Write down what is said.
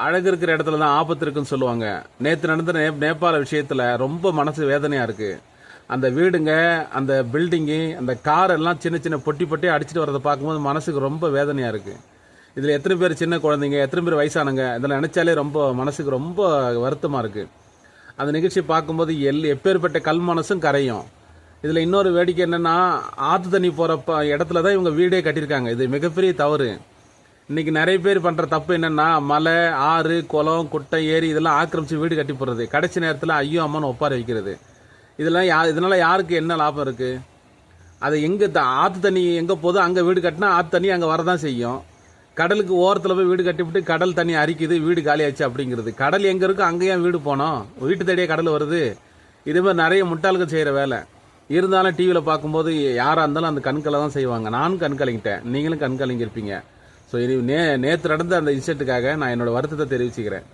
அழகு இருக்கிற இடத்துல தான் ஆபத்து இருக்குன்னு சொல்லுவாங்க. நேற்று நடந்த நேபாள விஷயத்துல ரொம்ப மனசு வேதனையா இருக்கு. அந்த வீடுங்க, அந்த பில்டிங்கு, அந்த கார் எல்லாம் சின்ன சின்ன பொட்டி பொட்டி அடிச்சுட்டு வரதை பார்க்கும்போது மனசுக்கு ரொம்ப வேதனையா இருக்கு. இதுல எத்தனை பேர் சின்ன குழந்தைங்க, எத்தனை பேர் வயசானங்க, இதெல்லாம் நினைச்சாலே ரொம்ப மனசுக்கு ரொம்ப வருத்தமா இருக்கு. அந்த நிகழ்ச்சியை பார்க்கும்போது எப்பேற்பட்ட கல் மனசும் கரையும். இதுல இன்னொரு வேடிக்கை என்னன்னா, ஆத்து தண்ணி போற இடத்துல தான் இவங்க வீடே கட்டியிருக்காங்க. இது மிகப்பெரிய தவறு. இன்னைக்கு நிறைய பேர் பண்ற தப்பு என்னன்னா, மலை, ஆறு, குளம், குட்டை, ஏரி இதெல்லாம் ஆக்கிரமிச்சு வீடு கட்டி போடுறது. கடைசி நேரத்தில் ஐயோ அம்மான்னு ஒப்பார வைக்கிறது. இதனால யாருக்கு என்ன லாபம் இருக்கு? அது எங்க ஆத்து தண்ணி எங்க போதோ அங்க வீடு கட்டினா ஆத்து தண்ணி அங்க வரதான் செய்யும். கடலுக்கு ஓரத்தில் போய் வீடு கட்டிவிட்டு கடல் தண்ணி அரிக்குது, வீடு காலியாச்சு அப்படிங்கிறது. கடல் எங்க இருக்கு, அங்கேயும் வீடு போனோம், வீட்டு தேடியே கடல் வருது. இதே மாதிரி நிறைய முட்டாள்கள் செய்யற வேலை. இருந்தாலும் டிவியில் பார்க்கும்போது யாரா இருந்தாலும் அந்த கண்களை தான் செய்வாங்க. நானும் கண் கலங்கிட்டேன், நீங்களும் கண் கலங்கி இருப்பீங்க. ஸோ நேற்று நடந்த அந்த இன்சிடென்ட்டுக்காக நான் என்னோட வருத்தத்தை தெரிவிச்சுக்கிறேன்.